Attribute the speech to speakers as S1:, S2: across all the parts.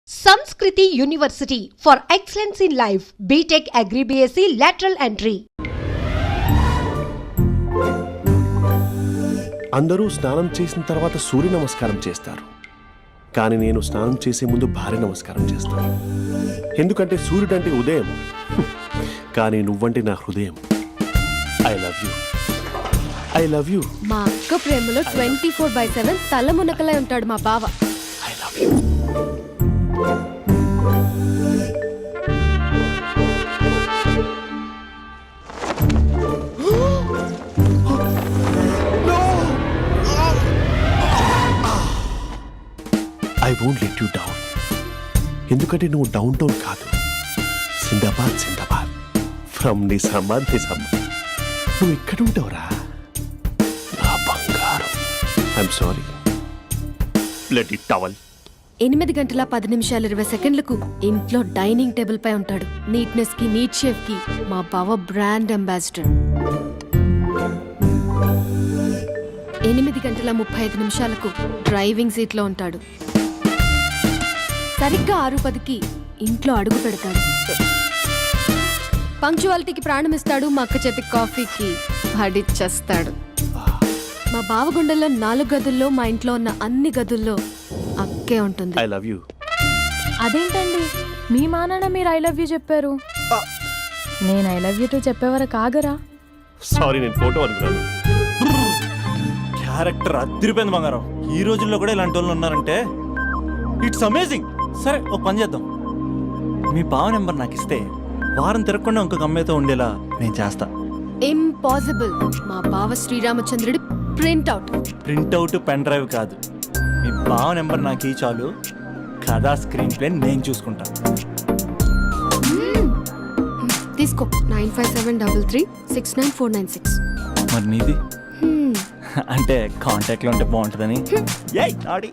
S1: Samskriti University for excellence in life. BTech Agri BSc lateral entry.
S2: అందరూ స్నానం చేసిన తర్వాత సూర్య నమస్కారం చేస్తారు, కానీ నేను స్నానం చేసే ముందు భార్య నమస్కారం చేస్తాను. ఎందుకంటే సూర్యుడు అంటే ఉదయం, కానీ నువ్వంటే నా హృదయం. I love you, I love you.
S3: మా అక్క ప్రేమలో 24/7 తల మునకలై ఉంటాడు మా బావ.
S2: I love you. I won't let you down. ఎందుకంటే నువ్వు డౌన్ టౌన్ కాదు, జిందాబాద్ జిందాబాద్ ఫ్రమ్ నిజామాబాద్ నిజామాబాద్. నువ్వు ఇక్కడ ఉంటావురా నా బంగారం. I'm sorry, let it towel.
S3: 8:10 ఇంట్లో డైనింగ్ టేబుల్ పై ఉంటాడు. నీట్నెస్ కి, నీట్ షేఫ్ కి మా బావ బ్రాండ్ అంబాసిడర్. 8:35 డ్రైవింగ్ సీట్ లో ఉంటాడు. సరిగ్గా 6:10 ఇంట్లో అడుగు పెడతాడు. పంక్చువాలిటీకి ప్రాణం ఇస్తాడు. మా అక్క చేతి కాఫీకి పడిచ్చేస్తాడు. మా బావ గుండెల్లో 4 గదుల్లో, మా ఇంట్లో ఉన్న అన్ని గదుల్లో అక్కే ఉంటుంది.
S2: I love you.
S4: అదేంటండి మీ మా నాన్న మీరు ఐ లవ్ యూ చెప్పారు, నేను ఐ లవ్ యూ టు చెప్పేవరకు ఆగరా?
S2: సారీ, నేను ఫోటో అనుకున్నాను.
S5: క్యారెక్టర్ అదిరిపోయింది బంగారం. ఈ రోజుల్లో కూడా ఇలాంటి వాళ్ళు ఉన్నారంటే ఇట్స్ అమేజింగ్. సరే, ఒక పని చేద్దాం. మీ బావ నెంబర్ నాకు ఇస్తే వారం తిరగకుండా ఇంకొక అమ్మాయితో ఉండేలా నేను చేస్తా.
S3: ఇంపాసిబుల్. మా బావ శ్రీరామచంద్రుడి ప్రింట్అవుట్.
S5: ప్రింట్అవుట్ పెన్ డ్రైవ్ కాదు, మీ బావ నెంబర్ నాకు ఈ చాలు. కథా స్క్రీన్ ప్లే నేను చూసుకుంటా.
S3: తీసుకో. 9573369496.
S5: మరి నీది అంటే కాంటాక్ట్లో ఉంటే బాగుంటుందని. ఏయ్ ఆడి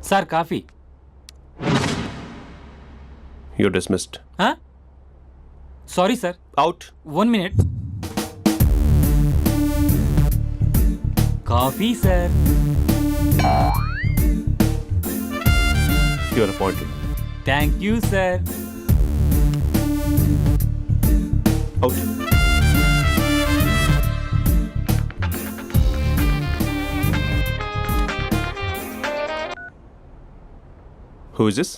S6: sir coffee.
S2: You dismissed.
S6: Sorry sir.
S2: Out.
S6: 1 minute. Coffee sir.
S2: Your appointed.
S6: Thank you sir.
S2: Out. Who is this?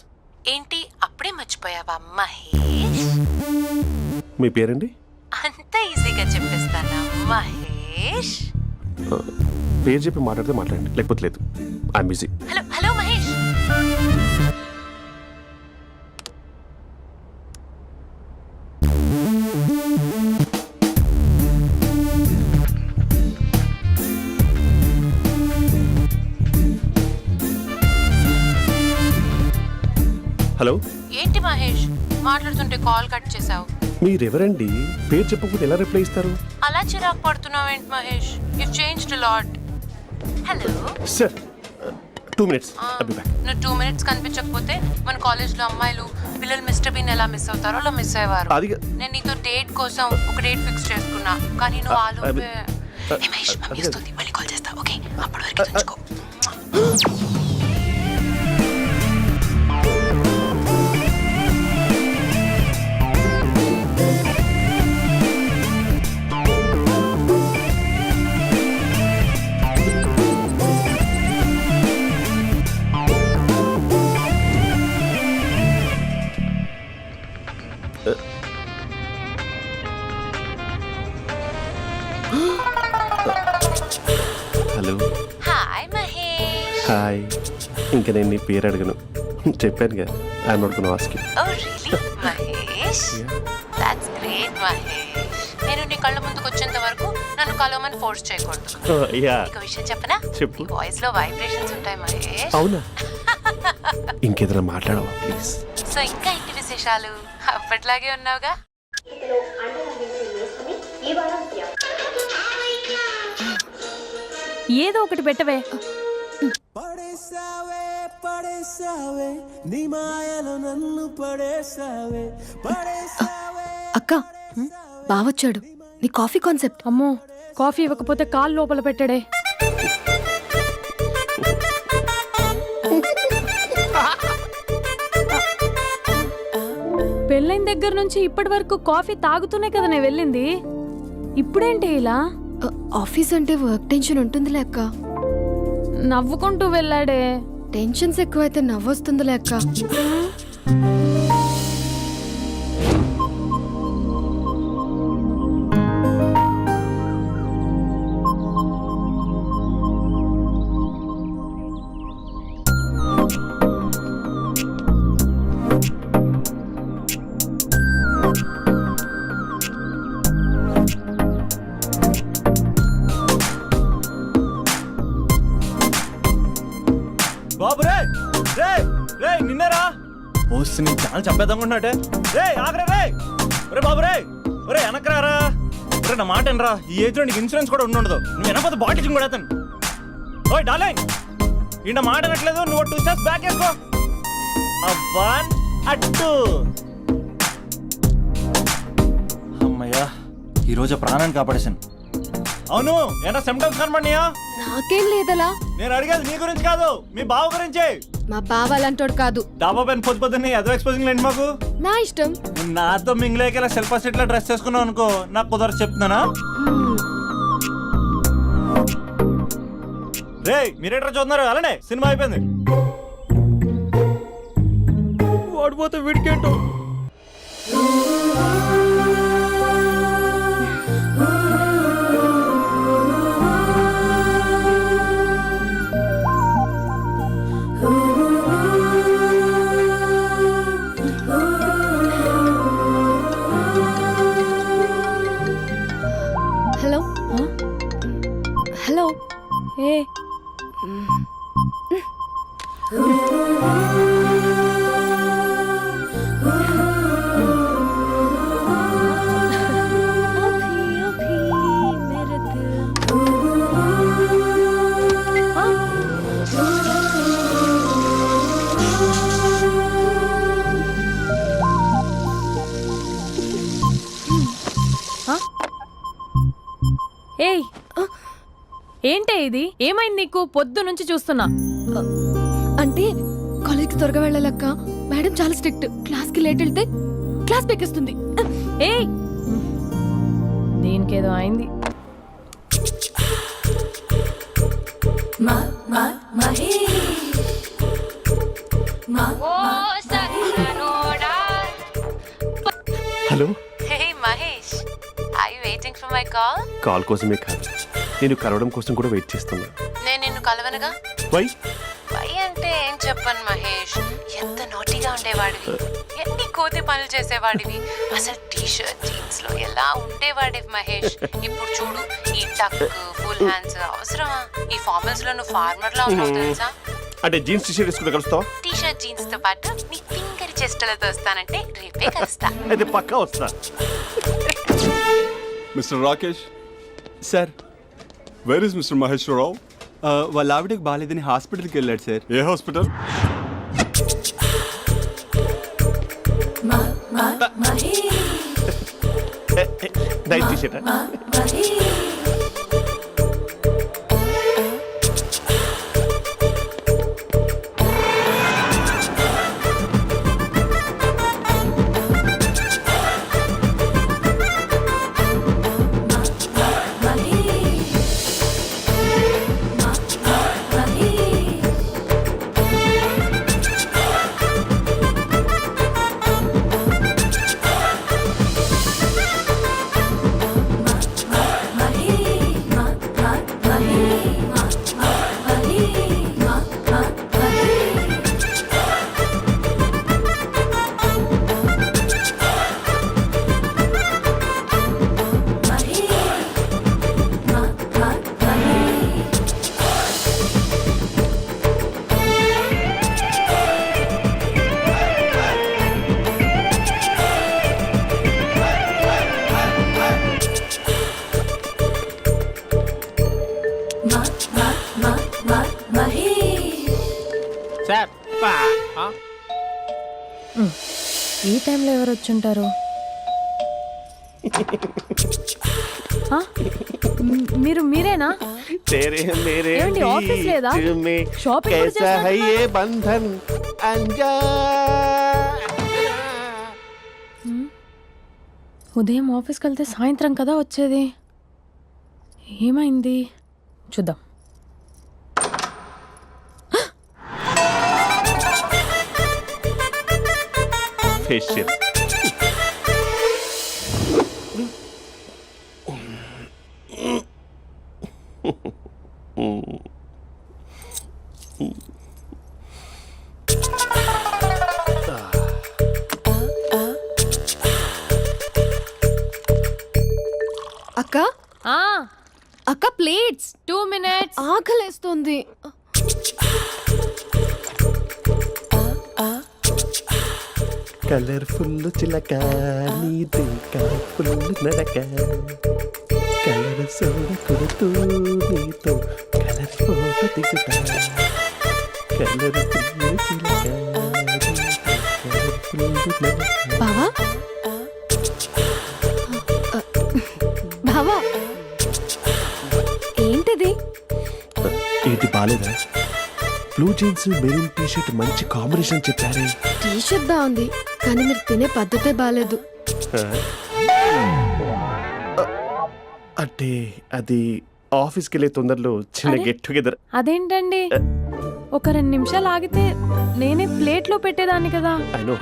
S7: ఏంటి అప్పుడే మర్చిపోయావా మహేష్?
S2: మీ పేరండి?
S7: అంత ఈజీగా చెప్పేస్తానా మహేష్?
S2: పేరు చెప్పి మాట్లాడితే మాట్లాడండి, లేకపోతే లేదు. I'm busy.
S7: Hello hello Mahesh.
S2: Hello.
S7: ఏంటి మహేష్ మాట్లాడుతుంటే కాల్ కట్ చేసావు?
S2: మీరెవరండి? పేరు చెప్పకపోతే ఎలా రిప్లై ఇస్తారు?
S7: అలా చిరాకు పడుతున్నావేంటి Mahesh? You changed a lot. Hello
S2: sir, 2 minutes. I'll be back.
S7: నువ్వు 2 minutes కనిపించకపోతే మన కాలేజ్లో అమ్మాయిలు పిల్లలు మిస్టర్ బీన్ ఎలా మిస్ అవుతారో అలా మిస్ అయ్యేవారు. నేను నీతో డేట్ కోసం ఒక డేట్ ఫిక్స్ చేసుకున్నా, కానీ నువ్వు ఆలోపే. మహేష్ మమ్మీ వస్తుంది, మళ్ళీ కాల్ చేస్తా. ఓకే, అప్పటి వరకు తెచ్చుకో.
S2: హలో.
S7: హాయ్ మహేష్.
S2: హాయ్. ఇంకా నేను నీ పేరు అడగను, చెప్పానుగా. I'm not gonna ask you.
S7: Oh really Mahesh? That's great Mahesh. నేను నీ కళ్ళ ముందుకు వచ్చేంత వరకు నన్ను కలవమని ఫోర్స్ చేయకూడదు. ఒక విషయం చెప్పనా?
S2: చెప్పు.
S7: వాయిస్ లో వైబ్రేషన్స్ ఉంటాయి మహేష్.
S2: అవునా? ఇంకేదైనా మాట్లాడవా ప్లీజ్?
S7: సో ఇంకా ఇంటి విశేషాలు అప్పట్లాగే ఉన్నావుగా.
S4: ఏదో ఒకటి పెట్టవే.
S8: పడేసావే పడేసావే నీ మాయలో నన్ను పడేసావే పడేసావే.
S3: అక్క బావొచ్చాడు. నీ కాఫీ కాన్సెప్ట్.
S4: అమ్మో, కాఫీ ఇవ్వకపోతే కాలు లోపల పెట్టడే. పెళ్ళైన దగ్గర నుంచి ఇప్పటి వరకు కాఫీ తాగుతూనే కదా నేను వెళ్ళింది. ఇప్పుడేంటి ఇలా?
S3: ఆఫీస్ అంటే వర్క్ టెన్షన్ ఉంటుందిలే అక్క.
S4: నవ్వుకుంటూ వెళ్ళాడే.
S3: టెన్షన్స్ ఎక్కువైతే నవ్వొస్తుందిలే అక్క.
S5: బాబు రే రే రే నిన్నరా వస్తే నీ ఛానల్ చంపేద్దామన్నట్టే. రే ఆగరా రే. ఒరే బాబు రే, ఒరే వెనకరారా. ఒరే నా మాట అనరా, ఈ ఏజ్ లో నీకు ఇన్సూరెన్స్ కూడా ఉండదు. నువ్వు వెనకపోతే బాటిల్ కూడా అతను. ఓయ్ డార్లింగ్, ఈ నా మాట అనట్లేదు. నువ్వు 2 స్టెప్స్ బ్యాక్ వేసుకో. అవ్వన్ అట్టు. అమ్మయ్యా, ఈరోజు ప్రాణాన్ని కాపాడేశాను. అవును, ఏనా సిమ్టమ్స్ కనబడినాయా?
S3: నాకేం లేదలా.
S5: నేను అడిగేది నీ గురించి కాదు, మీ బావ గురించి.
S3: మా బావ అలాంటోడు కాదు.
S5: డాబా పైన పొద్దున్నే ఎదో ఎక్స్పోజింగ్ లేండి మాకు.
S3: నా ఇష్టం.
S5: నాతో మింగిలేక సెల్ఫా సెట్ లో డ్రెస్ చేసుకున్నావు అనుకో, నాకు కుదరదు చెప్తున్నానా. రే మీరేట్రా చూస్తున్నారు? అలానే సినిమా అయిపోయింది. వాడిపోతే వీడికేంటో.
S3: Hello hello.
S4: ఏ ఏయ్, ఏంటే ఇది? ఏమైంది నీకు? పొద్దు నుంచి చూస్తున్నా.
S3: అంటే కాలేజ్కి త్వరగా వెళ్ళాలక్క. మేడం చాలా స్ట్రిక్ట్. క్లాస్కి లేట్ వెళ్తే క్లాస్ పెక్కిస్తుంది.
S4: ఏయ్, దీనికేదో అయింది.
S2: Hello.
S7: Hey Mahesh, are you waiting for my call?
S2: Call కోసమే కాదు, నేను కలవడం కోసం కూడా వెయిట్ చేస్తున్నా.
S7: నేను నిన్ను కలవనుగా.
S2: వై?
S7: వై అంటే ఏం చెప్పను మహేష్. ఎంత నోటీగా ఉండేవాడివి, ఎన్ని కోతి పనులు చేసేవాడివి. అసలు టీ షర్ట్ జీన్స్ లో ఎలా ఉండేవాడివి మహేష్. ఇప్పుడు చూడు, ఈ టక్ ఫుల్ హ్యాండ్స్ అవసరమా? ఈ ఫార్మల్స్ లో నువ్వు ఫార్మర్ లా ఉన్నావు తెలుసా.
S2: అంటే జీన్స్ టీ షర్ట్ వేసుకుంటే కలుస్తావా?
S7: టీ షర్ట్ జీన్స్ తో పాటు నీ ఫింగర్ చెస్టలతో వస్తానంటే రేపే కలుస్తా.
S2: అయితే పక్కా వస్తా.
S9: Mister Rakesh,
S10: sir,
S9: where is mister Maheshwararao?
S10: వాళ్ళ ఆవిడకి బాగాలేదని హాస్పిటల్కి వెళ్ళాడు సార్.
S9: ఏ హాస్పిటల్?
S2: Night T shirt.
S4: ఈ టైంలో ఎవరు వచ్చుంటారు? ఆ? మీరేనా?
S2: तेरे मेरे
S4: ఏమండి, ఆఫీస్ లేదా?
S2: बीच में
S4: షాపింగ్ కూడా
S2: कैसा है
S4: చేసినట్టున్నారు?
S2: ये बंधन अंजा
S4: ఉదయం ఆఫీస్కి వెళ్తే సాయంత్రం కదా వచ్చేది. ఏమైంది చూద్దాం.
S2: फेशियल
S3: అక్క
S4: ఆ,
S3: అక్క ప్లేట్స్
S4: 2 minutes.
S3: ఆకలేస్తుంది.
S2: కలర్ఫుల్ చిలక నీదే కలర్ఫుల్ నడక కలర్ సోడ కొడుతూ నీతో కలర్ ఫోటో దిగుతా కలర్ఫుల్ చిలక కలర్ఫుల్ నడక.
S3: బావా బావా ఏంటిది?
S2: ఏంటి బాలేదా? Blue jeans maroon T shirt మంచి కాంబినేషన్ చెప్పారే.
S3: టీ షర్ట్ బాగుంది కానీ మీరు తినే పద్ధతే బాగాలేదు.
S2: అంటే అది ఆఫీస్కి వెళ్ళే తొందరలో చిన్న
S4: అరే.
S2: Get together.
S4: అదేంటండి, ఒక 2 నిమిషాలు ఆగితే నేనే ప్లేట్లో పెట్టేదాన్ని కదా.
S2: I know,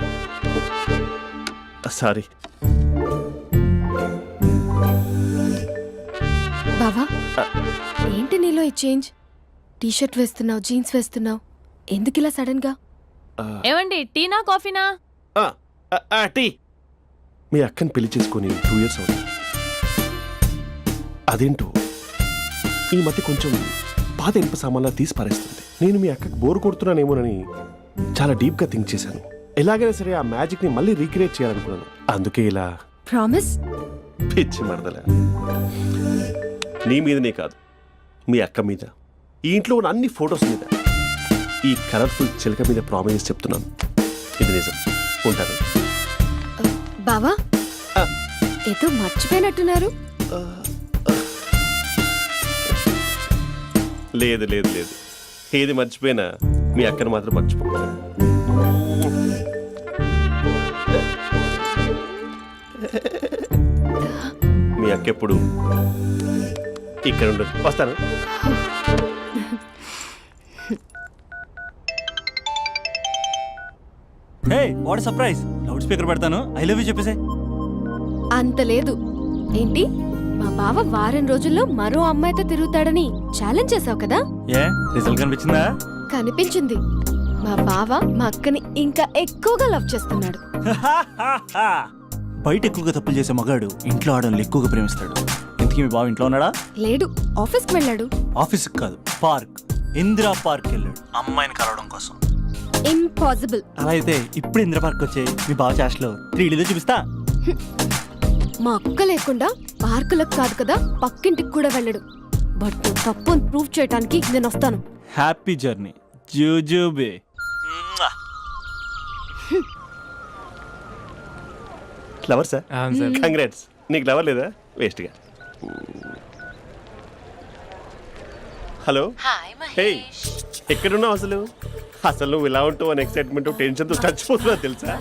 S2: sorry.
S3: బావా ఏంటి నీలో ఈ చేంజ్? టీ షర్ట్ వేస్తున్నావు, జీన్స్ వేస్తున్నావు, ఎందుకు ఇలా సడన్ గా?
S4: ఏమండి, టీనా కాఫీనా?
S2: టీ. మీ అక్కని పెళ్లి చేసుకొని 2 years అవుతుంది. అదేంటో ఈ మధ్య కొంచెం పాత ఇనుప సామాన్లా తీసి పారేస్తుంది. నేను మీ అక్కకి బోరు కొడుతున్నానేమోనని చాలా డీప్గా థింక్ చేశాను. ఎలాగైనా సరే ఆ మ్యాజిక్ని మళ్ళీ రీక్రియేట్ చేయాలనుకున్నాను. అందుకే ఇలా.
S3: ప్రామిస్?
S2: పిచ్చి మరదల, నీ మీదనే కాదు, మీ అక్క మీద, ఈ ఇంట్లో ఉన్న అన్ని ఫొటోస్ మీద, ఈ కలర్ఫుల్ చిలక మీద ప్రామిస్ చెప్తున్నాను. ఇది నిజం. ఉంటాను.
S3: బావా
S2: ఆ.
S3: ఏదో మర్చిపోయినట్టున్నారు.
S2: లేదు లేదు లేదు, ఏది మర్చిపోయినా మీ అక్కను మాత్రం మర్చిపో. మీ అక్క ఎప్పుడు ఇక్కడ ఉండదు. వస్తాను.
S5: Hey what surprise. Loud speaker పెడతాను, ఐ లవ్ యూ చెప్పేసే.
S3: అంత లేదు. ఏంటి, మా బావ వారం రోజుల్లో మరో అమ్మాయితో తిరుగుతాడని ఛాలెంజ్ చేసావు కదా?
S5: ఏ రిజల్ట్ కనిపించిందా?
S3: కనిపించింది. మా బావ మా అక్కని ఇంకా ఎక్కువగా లవ్ చేస్తున్నాడు.
S5: బయట ఎక్కువగా తప్పులు చేసే మగాడు ఇంట్లో ఆడవాళ్ళు ఎక్కువగా ప్రేమిస్తాడు. ఇంతకీ మీ బావ ఇంట్లో ఉన్నాడా?
S3: లేడు, ఆఫీస్కి వెళ్ళాడు.
S5: ఆఫీస్కి కాదు, పార్క్, ఇందిరా పార్క్ వెళ్ళాడు అమ్మాయిని కలవడం కోసం.
S3: ఇంపాసిబుల్.
S5: అలా అయితే ఇప్పుడు ఇందిరా పార్క్ వచ్చే మీ బావ చాష్లో 3Dలో చూపిస్తా.
S3: మా అక్క లేకుండా పార్కులకు కాదు కదా పక్కింటికి కూడా వెళ్ళడు. బట్ నువ్వు తప్పు ప్రూవ్ చేయడానికి నేను వస్తాను.
S5: హ్యాపీ జర్నీ జూజూబే.
S2: ఫ్లవర్ సార్,
S6: అవును సార్.
S2: కంగ్రాట్స్. నీకు లవర్ లేదా? వేస్ట్గా. హలో.
S7: Hi
S2: hey,
S7: Mahesh.
S2: ఎక్కడున్నావు అసలు? అసలు నువ్వు ఇలా ఉంటావు అని ఎక్సైట్మెంట్ టెన్షన్తో చచ్చిపోతున్నావు తెలుసా?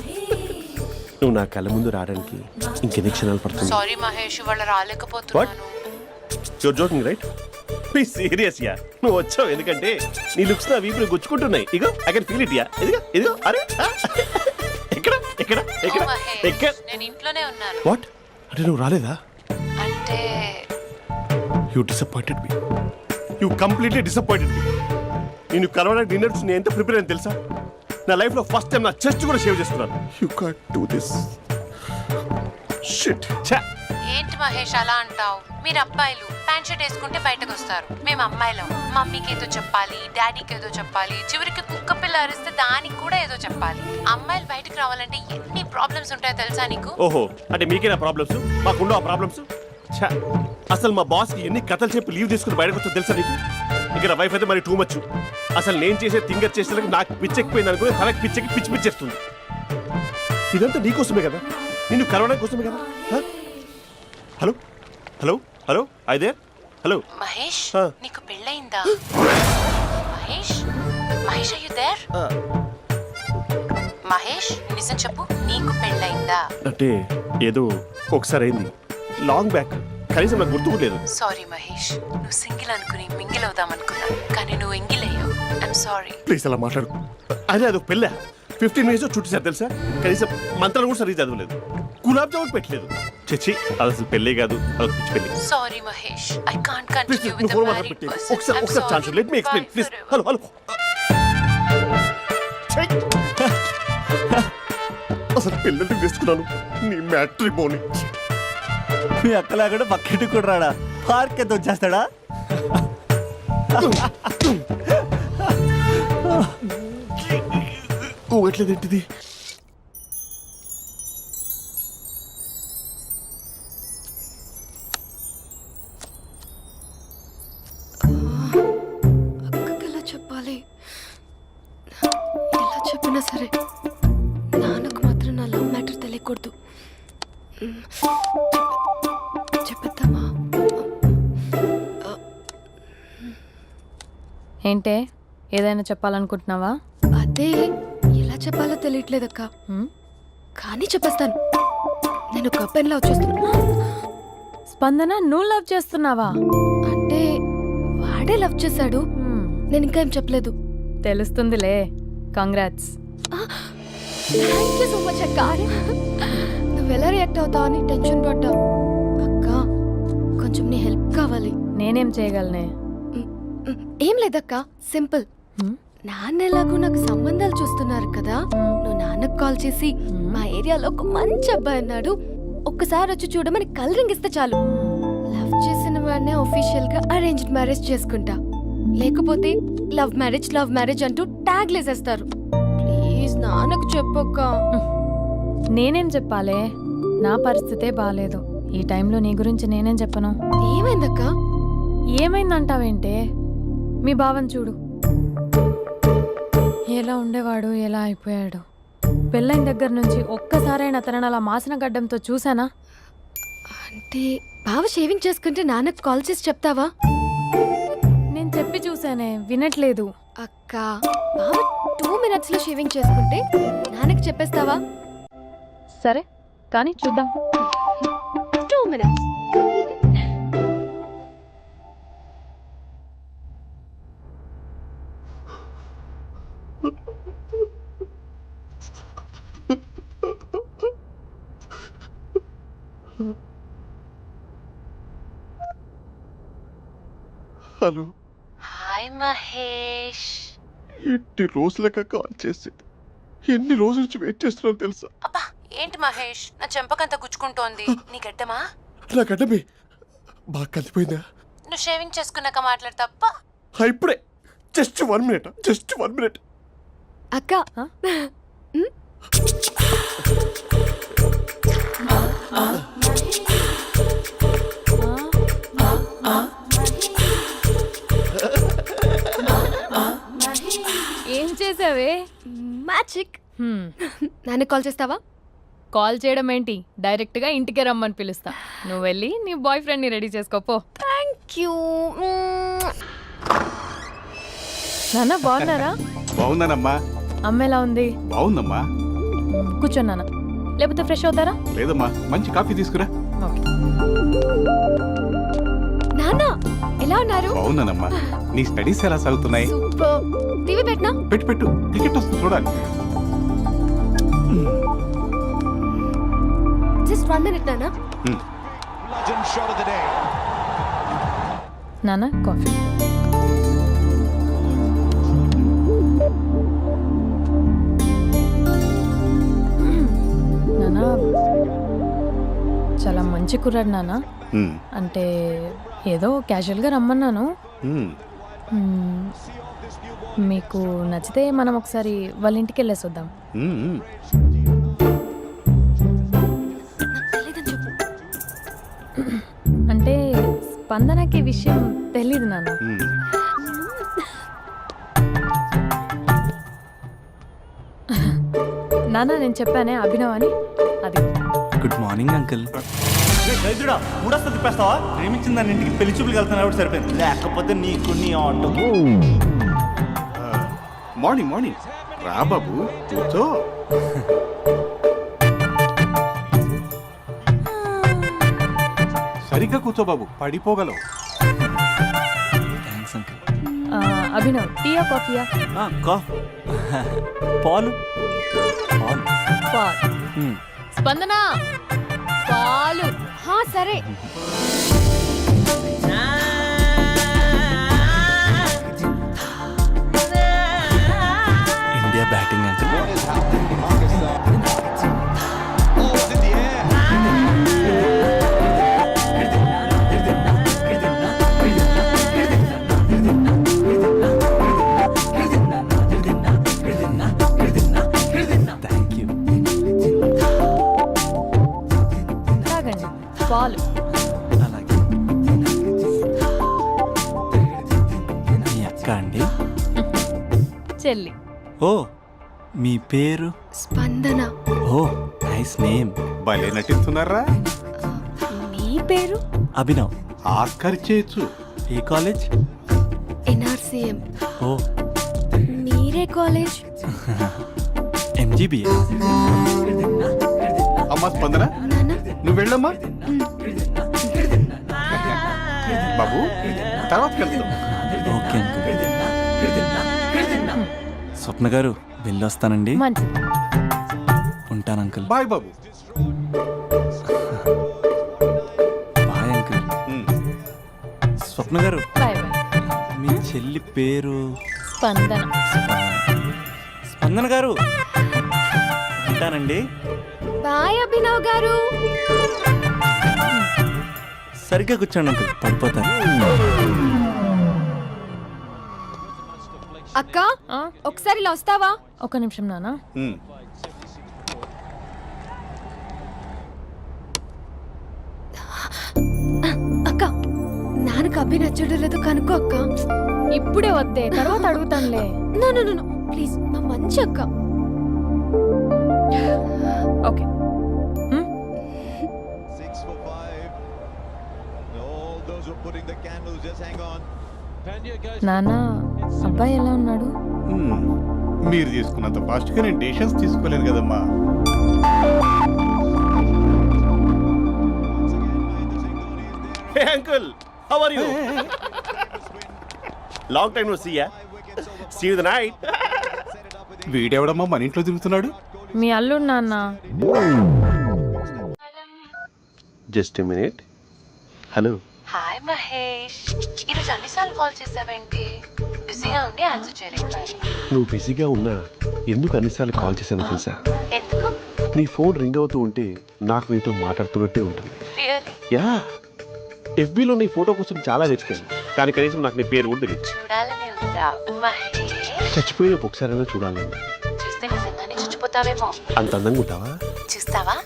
S2: నువ్వు నా కళ్ళ ముందు రావడానికి ఇంకెన్ని క్షణాలు పడుతుంది?
S7: సారీ మహేష్, ఇవాళ రాలేకపోతున్నాను.
S2: Your joking right? Please serious ya. నువ్వు వచ్చావు ఎందుకంటే నీ లుక్స్ నా వీపులు గుచ్చుకుంటున్నాయి. ఇగో I can feel it ya. ఇదిగో ఇదిగో. అరే ఎక్కడ ఎక్కడ ఎక్కడ
S7: ఓ మహేష్,
S2: ఎక్కడ?
S7: నేను ఇంట్లోనే ఉన్నాను.
S2: వాట్ అంటే నువ్వు రాలేదా?
S7: అంటే
S2: you disappointed me. You completely disappointed me. నేను కలవడానికి డిన్నర్స్ నేను ఎంత ప్రిపేర్ అని తెలుసా? నా లైఫ్లో ఫస్ట్ టైం నా చెస్ట్ కూడా సేవ్ చేస్తున్నాను. You can't do this shit. ఛా.
S7: ఏంటి మహేష్ అలా అంటావు? మీరు అబ్బాయిలు ప్యాంట్ షర్ట్ వేసుకుంటే బయటకు వస్తారు. మేము అమ్మాయిలం మమ్మీకి ఏదో చెప్పాలి, డాడీకి ఏదో చెప్పాలి, చివరికి కుక్క పిల్ల అరిస్తే దానికి కూడా ఏదో చెప్పాలి. అమ్మాయిలు బయటకు రావాలంటే ఎన్ని ప్రాబ్లమ్స్ ఉంటాయో తెలుసా నీకు?
S2: ఓహో, అంటే మీకేనా ప్రాబ్లమ్స్? మాకుండా ఆ ప్రాబ్లమ్స్? ఛా. అసలు మా బాస్కి ఎన్ని కథలు చెప్పి లీవ్ తీసుకుని బయటకు వచ్చా తెలుసా నీకు? ఇక్కడ వైఫ్ అయితే మరి టూ మచ్. అసలు నేను చేసే థింగర్ చేసేందుకు నాకు పిచ్చెక్కిపోయింది అనుకుని తనకి పిచ్చెక్కి పిచ్చి పిచ్చేస్తుంది. ఇదంతా నీకోసమే కదా, నిన్ను కలవడం కోసమే కదా. హ? హలో హలో హలో అయితే హలో.
S7: మహేష్
S2: ఆ.
S7: నీకు పెళ్ళయిందా? Mahesh Mahesh are you there? మహేష్ నిజం చెప్పు, నీకు పెళ్ళయిందా?
S2: అంటే ఏదో ఒకసారి అయింది, లాంగ్ బ్యాక్, కనీసం నాకు గుర్తు కూడా లేదు.
S7: సారీ మహేష్, నువ్వు సింగిల్ అనుకుని మింగిల్ అవుదాం అనుకున్నా, కానీ నువ్వు ఎంగిల్ అయ్యావు. I'm sorry.
S2: ప్లీజ్ అలా మాట్లాడు. అదే అదొక పెళ్ళ 15 మినిట్స్ చుట్టేసారు తెలుసా, కనీసం మంత్రాలు కూడా సరిగ్గా చదవలేదు, గులాబ్ జామున్ పెట్టలేదు. చచ్చి అది అసలు పెళ్ళే కాదు, అదొక పిచ్చి పెళ్ళి.
S7: Sorry Mahesh, I can't
S2: please
S7: continue
S2: నువ్వు
S7: విత్
S2: ఫోన్
S7: ద
S2: మాత్రం
S7: మ్యారీడ్
S2: పెట్టి
S7: పర్సన్.
S2: ఒకసారి chance let me explain please. Hello hello. అసలు పెళ్ళంటే తీసుకున్నాను నీ మ్యాట్రీ పోని.
S5: మీ అక్కలాగడ పక్కింటి కూడా రాడా, పార్క్ ఎంత వచ్చేస్తాడా?
S2: ఎట్లేదేంటిది?
S3: అక్కకి ఎలా చెప్పాలి? ఎలా చెప్పినా సరే నాన్నకు మాత్రం నా లవ్ మ్యాటర్ తెలియకూడదు. చెప్పేద్దామా?
S4: ఏంటే ఏదైనా చెప్పాలనుకుంటున్నావా?
S3: అదే ఎలా చెప్పాలో తెలియట్లేదక్క, కానీ చెప్పేస్తాను. నేను ఒక అబ్బాయిలా వచ్చేస్తున్నా.
S4: స్పందన నువ్వు లవ్ చేస్తున్నావా?
S3: అంటే వాడే లవ్ చేశాడు, నేను ఇంకా ఏం చెప్పలేదు.
S4: తెలుస్తుందిలే. కంగ్రాట్స్.
S3: థ్యాంక్ యూ సో మచ్ అక్క. నువ్వు ఎలా రియాక్ట్ అవుతావు అని టెన్షన్ పడ్డా. అక్క కొంచెం నీ హెల్ప్ కావాలి.
S4: నేనేం చేయగలనే?
S3: ఏం లేదక్క, సింపుల్. నాన్న ఎలాగో నాకు సంబంధాలు చూస్తున్నారు కదా, నువ్వు నాన్నకు కాల్ చేసి మా ఏరియాలో ఒక మంచి అబ్బాయి అన్నాడు, ఒక్కసారి వచ్చి చూడమని కలరింగ్ ఇస్తే చాలు. లవ్ చేసిన వాడినే ఒఫీషియల్ గా అరేంజ్డ్ మ్యారేజ్ చేసుకుంటా, లేకపోతే లవ్ మ్యారేజ్ అంటూ ట్యాగ్ లేసేస్తారు. ప్లీజ్ నాన్నకు చెప్పక్క.
S4: నేనేం చెప్పాలే? నా పరిస్థితే బాలేదు. ఈ టైంలో నీ గురించి నేనేం చెప్పను?
S3: ఏమైందక్క?
S4: ఏమైందంటావేంటే? మీ భావం చూడు, ఎలా ఉండేవాడు, ఎలా అయిపోయాడు. పెళ్ళైన దగ్గర నుంచి ఒక్కసారైనా తనని అలా మాసిన గడ్డంతో చూసానా?
S3: అంటే బావ షేవింగ్ చేసుకుంటే నాన్నకు కాల్ చేసి చెప్తావా?
S4: నేను చెప్పి చూసానే, వినట్లేదు.
S3: అక్క బావ 2 minutes లో షేవింగ్ చేసుకుంటే నాన్నకి చెప్పేస్తావా?
S4: సరే కానీ చూద్దాం.
S3: 2 minutes.
S2: హలో.
S7: హాయ్ మహేష్.
S2: ఎన్ని రోజులక కాల్ చేసేది, ఎన్ని రోజుల నుంచి వెయిట్ చేస్తున్నాను తెలుసా?
S7: అబ్బా ఏంటి మహేష్, నా చెంపకంత గుచ్చుకుంటోంది. నీ గడ్డమా?
S2: నా గడ్డమే బాగా కలిపోయిందా?
S7: నువ్వు షేవింగ్ చేసుకున్నాక మాట్లాడు తప్ప.
S2: ఇప్పుడే జస్ట్ 1 minute.
S3: అక్క
S4: ఏం చేసావే?
S3: మ్యాజిక్. నాన్న కాల్ చేస్తావా?
S4: కాల్ చేయడం ఏంటి, డైరెక్ట్ గా ఇంటికే రమ్మని పిలుస్తా. నువ్వు వెళ్ళి నీ బాయ్ ఫ్రెండ్ ని రెడీ చేసుకోపో.
S3: Thank you.
S4: నాన్న బాగున్నారా?
S10: బాగున్నానమ్మా.
S4: అమ్మ ఎలా ఉంది?
S10: బాగుందమ్మా.
S4: కూర్చోన్నానా, లేకపోతే ఫ్రెష్ అవుతారా?
S10: లేదమ్మా, మంచి కాఫీ తీసుకురా.
S4: ఓకే.
S3: నాన్న ఎలా ఉన్నారు?
S10: బాగున్నానమ్మా. నీ స్టడీస్ ఎలా సాగుతున్నాయి?
S3: సూపర్. టీవీ పెట్టనా?
S10: పెట్టు క్రికెట్ వస్తుంది చూడాలి.
S3: జస్ట్ 1 minute నాన్న.
S4: నాన్న కాఫీ. నాన్న చాలా మంచి కుర్రాడు నాన్న. అంటే ఏదో క్యాజువల్గా రమ్మన్నాను. మీకు నచ్చితే మనం ఒకసారి వాళ్ళ ఇంటికి వెళ్ళేసి వద్దాం. అంటే స్పందనకి విషయం తెలీదు నాన్న. నాన్న నేను చెప్పానే అభినవ్ అని, అది.
S6: Good morning uncle.
S5: దరిద్రుడా మూడొస్తా తిప్పేస్తావా? ప్రేమించిన దాని ఇంటికి పెళ్లి చూపులు వెళ్తాను కాబట్టి సరిపోయింది, లేకపోతే నీకు నీ ఆటోకి.
S10: మార్నింగ్ మార్నింగ్ రా బాబు, కూర్చో. సరిగ్గా కూర్చో బాబు, పడిపోగలవు.
S6: Thanks uncle.
S4: అభినవ్ టీయా కాఫీయా?
S5: పాలు
S4: పాల్. స్పందన పాలు.
S3: సరే.
S6: India batting uncle. Thank you.
S4: తాగండి పాలు.
S6: అలాగే. మీ అక్క అండి?
S4: చెల్లి.
S6: ఓ, మీ పేరు?
S3: స్పందన.
S6: ఓ, నైస్ నేమ్.
S10: భలే నటిస్తున్నారా?
S3: మీ పేరు?
S6: అభినవ్.
S10: ఆస్కర్ చేయొచ్చు.
S6: ఏ కాలేజ్?
S3: ఎన్ఆర్సీఎం.
S6: ఓ,
S3: మీరే కాలేజ్?
S6: ఎంజీబీఏ.
S10: అమ్మా స్పందన,
S3: నాన్న.
S10: నువ్వు వెళ్ళమ్మా. బాబు తర్వాత వెళ్తాం.
S6: Okay uncle. స్వప్న గారు వెళ్ళొస్తానండి.
S4: మంచిది.
S6: ఉంటాను అంకుల్.
S10: బాయ్ బాబు.
S6: Bye uncle. స్వప్న గారు,
S4: బాయ్ బాయ్.
S6: మీ చెల్లి పేరు?
S4: స్పందన.
S6: స్పందన గారు, ఉంటానండి.
S3: బాయ్ అభినవ్ గారు.
S6: సరిగ్గా కూర్చోండి అంకుల్, పడిపోతాను.
S3: అక్క ఒకసారి ఇలా వస్తావా?
S4: ఒక నిమిషం నాన్న.
S3: అక్క నాన్నకు అభి నచ్చడం లేదో కనుక్కో అక్క.
S4: ఇప్పుడే వద్దే, తర్వాత అడుగుతానులే.
S3: నో నో నో ప్లీజ్, నా మంచి అక్క.
S4: ఓకే. నాన్న, అబ్బాయి ఎలా ఉన్నాడు?
S10: మీరు తీసుకున్నంత ఫాస్ట్ గా నేను డెసిషన్స్ తీసుకోలేను కదమ్మా.
S2: Hey uncle, how are you? Long time no see ya. See you the night.
S10: వీడెవడమ్మా మన ఇంట్లో తిరుగుతున్నాడు?
S4: మీ అల్లుడు నాన్న.
S2: Just a minute. Hello.
S7: Hi Mahesh, ఈరోజు అన్నిసార్లు కాల్ చేసావేంటి? బిజీగా ఉండి ఆన్సర్ చేయలేదు.
S2: నువ్వు బిజీగా ఉన్నా ఎందుకు అన్నిసార్లు కాల్ చేశానో తెలుసా?
S7: ఎందుకు?
S2: నీ ఫోన్ రింగ్ అవుతూ ఉంటే నాకు నీతో మాట్లాడుతున్నట్టే ఉంటుంది.
S7: రియల్లీ?
S2: యా, ఎఫ్బీలో నీ ఫోటో కోసం చాలా వెతికాను, కానీ కనీసం నాకు నీ పేరు కూడా తెలియదు.
S7: చూడాలని ఉందా మహేష్?
S2: చచ్చిపోయిన ఒకసారైనా చూడాలని.
S7: చూస్తే నిజంగానే చచ్చిపోతావేమో.
S2: అంత అందంగా ఉంటావా?
S7: చూస్తావా?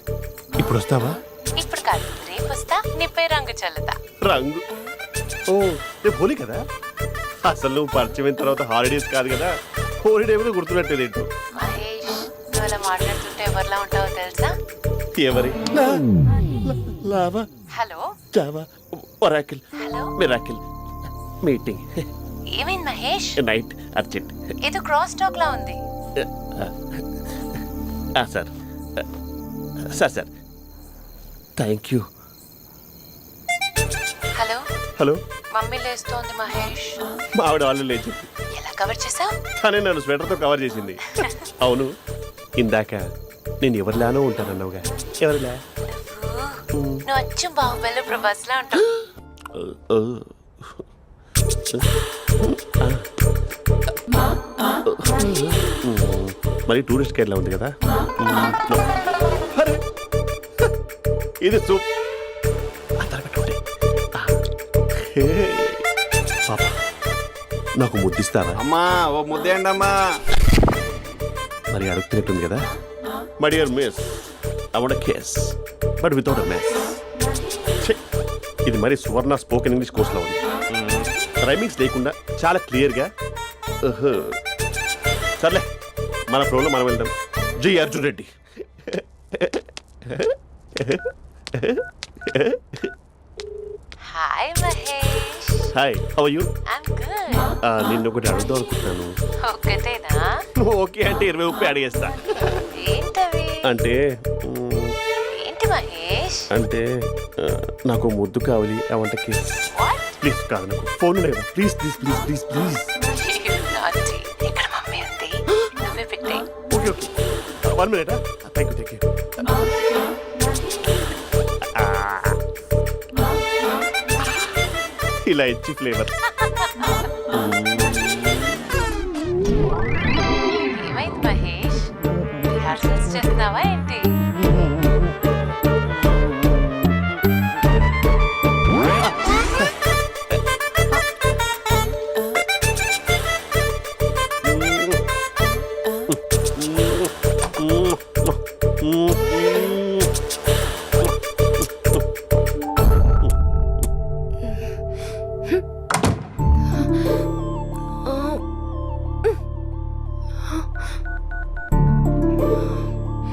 S2: ఇప్పుడు వస్తావా?
S7: ఇప్పుడు కాదు, రేపు వస్తా, నీపై రంగు చల్లుతా.
S2: రంగు? ఓ, రేపు హోలీ కదా. అసలు నువ్వు పరిచయం తర్వాత హాలిడేస్ కాదు కదా, హోలిడే కూడా గుర్తున్నట్టేదేంటో.
S7: మహేష్, నువ్వు అలా మాట్లాడుతుంటే ఎవరిలా ఉంటావో తెలుసా?
S2: ఎవరి? Lava,
S7: hello.
S2: Java, Oracle,
S7: hello.
S2: Miracle. Meeting
S7: ఏమైంది మహేష్?
S2: Night urgent.
S7: ఏదో క్రాస్ టాక్ లా ఉంది.
S2: Sir sir sir thank you.
S7: Hello.
S2: Hello.
S7: Mummy లేస్తోంది మహేష్.
S2: మా ఆవిడ వాళ్ళు లేచింది.
S7: ఎలా కవర్ చేసావు?
S2: తనే నన్ను స్వెటర్తో కవర్ చేసింది. అవును, ఇందాక నేను ఎవరిలానో ఉంటానన్నావుగా, ఎవరిలా?
S7: నువ్వు అచ్చం బాహుబలి ప్రభాస్ లా ఉంటావు.
S2: మరి టూరిస్ట్ గైడ్లా ఉంది కదా. ఇది సూప్. నాకు ముద్దిస్తావా?
S10: అమ్మా ఓ ముద్దేయండి అమ్మా.
S2: మరి అడుగుతున్నట్టుంది కదా. My dear miss, I want kiss but without a mess. ఇది మరి సువర్ణ స్పోకెన్ ఇంగ్లీష్ కోర్సులో ఉంది. రైమింగ్స్ లేకుండా చాలా క్లియర్గా. సర్లే, మన ఫ్లోలో మనం వెళ్దాం. జై Arjun Reddy.
S7: Hi Mahesh.
S2: Hi, how you?
S7: I'm good.
S2: నిన్ను ఒకటి అడుగుదాం అనుకుంటున్నాను.
S7: ఒకటేనా?
S2: ఓకే అంటే 20 రూపాయలు అడిగేస్తా.
S7: ఏంటవి?
S2: అంటే
S7: ఏంటి మహేష్?
S2: అంటే నాకు ముద్దు కావాలి. అవంటకి
S7: వాట్?
S2: ప్లీజ్ కాదు, నాకు ఫోన్ లేదా? Please please please please please.
S7: నాటి ఇక్కడ మమ్మీ ఉంది, నువ్వే పెట్టే.
S2: Okay okay, 1 minute. Thank you. ఇలా ఇచ్చి ఫ్లేవర్.
S7: ఏమైంది మహేష్? రిహార్సల్స్ చేస్తున్నావా ఏంటి?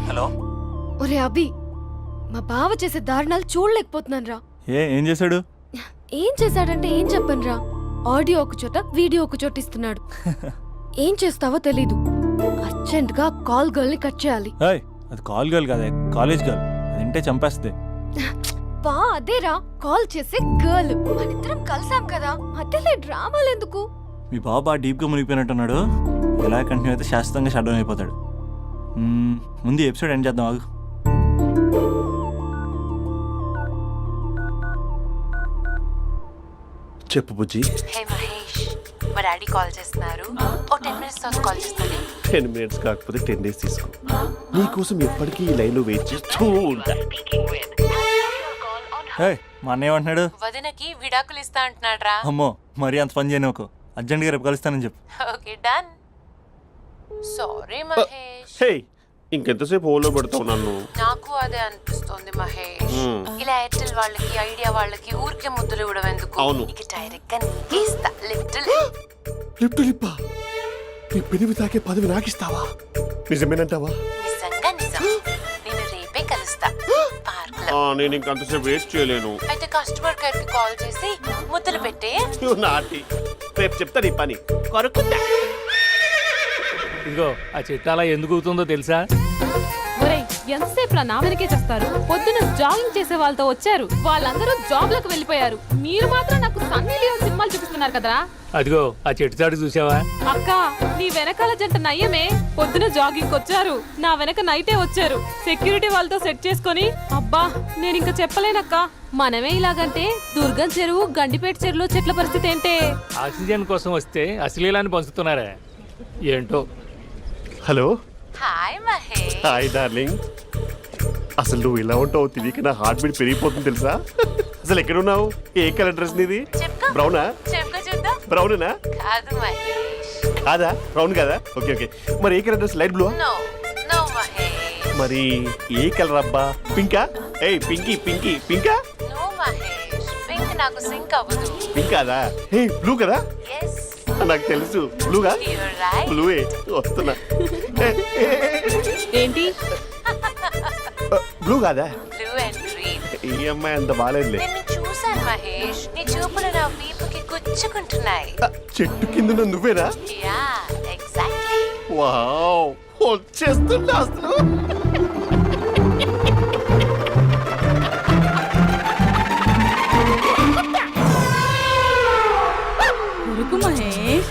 S6: హలో.
S3: ఒరే అభి, మా బావ చేసే దారుణాలు చూడలేకపోతున్నాను రా.
S6: ఏం చేశాడు?
S3: ఏం చేశాడంటే ఏం చెప్పను రా. ఆడియో ఒక చోట, వీడియో ఒక చోట ఇస్తున్నాడు. ఏం చేస్తావో తెలీదు. అర్జెంట్ గా కాల్ గర్ల్ ని కట్ చేయాలి.
S6: ఏయ్, అది కాల్ గర్ల్ కాదే, కాలేజ్ గర్ల్. అది వింటే చంపేస్తుంది.
S3: బా అదేరా, కాల్ చేసే గర్ల్. మనిద్దరం కలిసాం కదా, మధ్యలో డ్రామాలు ఎందుకు?
S6: మీ బాబా డీప్గా మునిగిపోయినట్టున్నాడు. ఎలా కంటిన్యూ అయితే శాశ్వతంగా షట్ డౌన్ అయిపోతాడు. ముందు ఎపిసోడ్ ఎండ్ చేద్దాం, ఆగు.
S2: చెప్పు బుజ్జి.
S7: హే మహేష్, మా డాడీ కాల్ చేస్తున్నారు. ఓ 10 minutes తర్వాత కాల్ చేస్తాను.
S2: 10 minutes కాకపోతే 10 days తీసుకో. నీకోసం ఎప్పటికీ ఈ లైన్లో వెయిట్ చేస్తూ ఉంటా.
S6: ఏయ్, మా అన్నయ్య ఏమంటున్నాడు?
S7: వదినకి విడాకులు ఇస్తా అంటున్నాడు రా.
S6: అమ్మో, మరీ అంత పని చేయను. అర్జెంట్గా రేపు కలుస్తానని చెప్పు.
S7: Okay done. సారీ మహేష్.
S2: హే, ఇంకెంతసేపు హోల్లో పెడతావు నన్ను?
S7: నాకు అదే అనిపిస్తోంది మహేష్. ఇలా ఎయిర్టెల్ వాళ్ళకి, ఐడియా వాళ్ళకి ఊరికే ముద్దులు ఇవ్వడం ఎందుకు?
S2: అవును.
S7: ఇక డైరెక్ట్ గా నీకే ఇస్తా.
S2: లిప్టు లిప్పా, నీ పెనివి తాకే పదవి నాకిస్తావా? నిజమేనంటావా?
S7: నిజంగా నిజం. నేను రేపే కలుస్తా పార్క్ లో.
S2: నేను ఇంకంతసేపు వెయిట్ చేయలేను.
S7: అయితే కస్టమర్ కేర్ కి కాల్ చేసి ముద్దులు పెట్టే.
S2: నాటి రేపు చెప్తా నీ పని. కొరుకుంటా.
S11: ఇదిగో ఆ చెట్టు అలా ఎందుకు అవుతుందో తెలుసా?
S4: ఒరేయ్, ఎంతసేపు నా వెనకే చేస్తారు? పొద్దున జాగింగ్ చేసే వాళ్ళతో వచ్చారు, వాళ్ళందరూ జాబ్ లకు వెళ్ళిపోయారు. మీరు మాత్రం నాకు సన్నీ లియోన్ సినిమాలు చూపిస్తున్నారు కదరా.
S11: అదిగో ఆ చెట్టు చాటు చూసావా?
S4: అక్క, నీ వెనకాల జంట నయ్యమే. పొద్దున జాగింగ్ వచ్చారు, నా వెనక నైటే వచ్చారు. సెక్యూరిటీ వాళ్ళతో సెట్ చేసుకొని, అబ్బా నేను ఇంకా చెప్పలేనక్క. మనమే ఇలాగంటే దుర్గం చెరువు, గండిపేట చెరువులో చెట్ల పరిస్థితి ఏంటే?
S11: ఆక్సిజన్ కోసం వస్తే అశ్లీలాన్ని పంచుతున్నారా ఏంటో.
S2: Hello.
S7: Hi Mahesh.
S2: Hi darling. అసలు నువ్వు ఇలా ఉంటావు తిరిగి నా హార్ట్ బీట్ పెరిగిపోతుంది తెలుసా? అసలు ఎక్కడున్నావు? ఏ కలర్ డ్రెస్ నీది? బ్రౌనా?
S7: చెప్పుకో చూద్దాం.
S2: బ్రౌనేనా?
S7: కాదు మహేష్.
S2: కాదా? బ్రౌన్ కాదా? Okay okay. మరి ఏ colour dress? Light blue?
S7: No no Mahesh.
S2: మరి ఏ కలర్ అబ్బా? పింకా? ఏయ్ పింకీ పింకీ పింకా?
S7: నో మహేష్, పింక్ నాకు సింక్ అవ్వదు.
S2: పింక్ కాదా? ఏ బ్లూ కదా?
S7: ఎస్,
S2: నాకు తెలుసు. బ్లూగా?
S7: You're right.
S2: బ్లూవే వస్తున్నా.
S4: ఏంటి?
S2: బ్లూ కాదా?
S7: Blue and green.
S2: ఈ అమ్మాయి అంత బాగాలేదులే.
S7: నిన్ను చూశాను మహేష్, నీ చూపులు నా వీపుకి గుచ్చుకుంటున్నాయి.
S2: చెట్టు కింద నువ్వేనా?
S7: Yeah exactly.
S2: వావ్, వచ్చేస్తున్నా అసలు.
S4: కొరుకు మహేష్,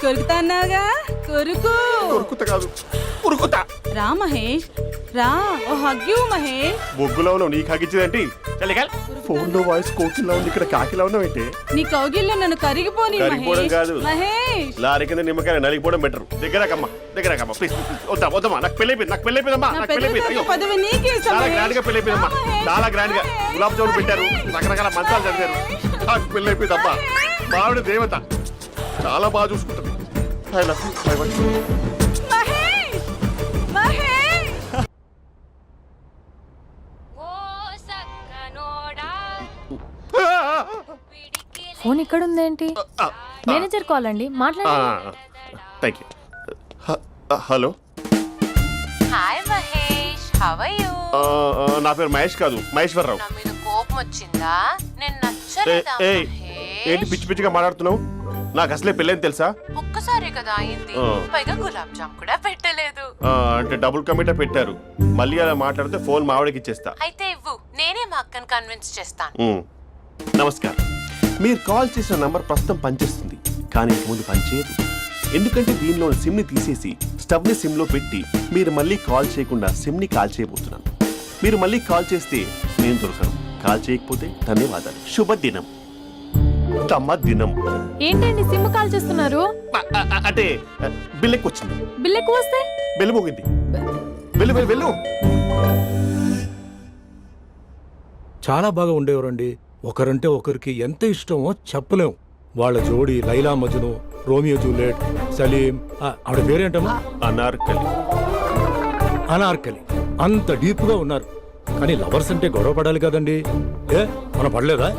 S4: కొరుకుతా అన్నావుగా, కొరుకు.
S2: ఉరుకుతా కాదు, ఉరుకుతా.
S4: రా మహేష్, రా. ఓ హగ్గు మహేష్.
S2: బొగ్గులో ఉన్నావు, నీకు హగిచ్చేదేంటి? ఫోన్ లో వాయిస్ కోకిలా ఉంది, ఇక్కడ కాకిలా ఉన్నావు ఏంటి?
S4: నీ కౌగిల్లో నన్ను కరిగిపోని
S2: కరిగిపోవడం కాదు,
S4: మహేష్.
S2: లారీ కింద నిమ్మకాయ నలిగిపోవడం బెటర్. దగ్గరకమ్మా ప్లీజ్. వద్దమ్మా, నాకు పెళ్ళైపోయింది, నాకు పెళ్ళైపోయిందమ్మా, నాకు పెళ్ళైపోయింది. అయ్యో,
S4: పదవి నీకే
S2: చాలా గ్రాండ్ గా పెళ్ళైపోయిందమ్మా, చాలా గ్రాండ్ గా. గులాబ్ జామున్ పెట్టారు, రకరకాల మంచాలు చదివారు. నాకు పెళ్ళైపోయిందమ్మా. మావిడ దేవత, చాలా బాగా చూసుకుంటుంది.
S4: ఫోన్ ఇక్కడ ఉందేంటి? మేనేజర్ కాల్ అండి, మాట్లాడండి.
S2: Thank you. Hello.
S7: Hi how are you?
S2: నా పేరు మహేష్ కాదు, మహేశ్వరరావు.
S7: నా మీద కోపం వచ్చిందా? నేను
S2: ఏ,
S7: నచ్చలేదా
S2: ఏయ్, ఏంటి
S7: మహేష్?
S2: పిచ్చి పిచ్చిగా మాట్లాడుతున్నావు? నాకు అసలే పెళ్ళని తెలుసా?
S7: ఒక్కసారి కదా అయింది, పైగా గులాబ్ జామ్ కూడా పెట్టలేదు.
S2: అంటే డబుల్ కమిటా పెట్టారు. మళ్ళీ అలా మాట్లాడితే ఫోన్ మావిడకి ఇచ్చేస్తా.
S7: అయితే ఇవ్వు, నేనే మా అక్కని కన్విన్స్ చేస్తాను.
S2: నమస్కారం. మీరు కాల్ చేసిన నంబర్ ప్రస్తుతం పనిచేస్తుంది, కానీ ఇంక ముందు పనిచేయదు. ఎందుకంటే దీనిలో సిమ్ ని తీసేసి స్టవ్ ని సిమ్ లో పెట్టి మీరు మళ్ళీ కాల్ చేయకుండా సిమ్ ని కాల్ చేయబోతున్నాను. మీరు మళ్ళీ కాల్ చేస్తే నేను దొరకను, కాల్ చేయకపోతే ధన్యవాదాలు. శుభదినం. తమ దినం.
S4: ఏంటండి సిమ్ కాల్ చేస్తున్నారు?
S2: అంటే బిల్ ఎక్కువ వచ్చింది.
S4: బిల్ ఎక్కువ వస్తే
S2: బెల్లు మోగింది. వెళ్ళు వెళ్ళు వెళ్ళు.
S11: చాలా బాగా ఉండేవారండి. ఒకరంటే ఒకరికి ఎంత ఇష్టమో చెప్పలేం. వాళ్ళ జోడి లైలా మజ్ను, రోమియో జూలియట్, సలీం, ఆవిడ పేరేంటమ్మా?
S2: అనార్కలి.
S11: అనార్కలి. అంత డీప్ గా ఉన్నారు. కానీ లవర్స్ అంటే గొడవ పడాలి కదండి. ఏ మనం పడలేదా?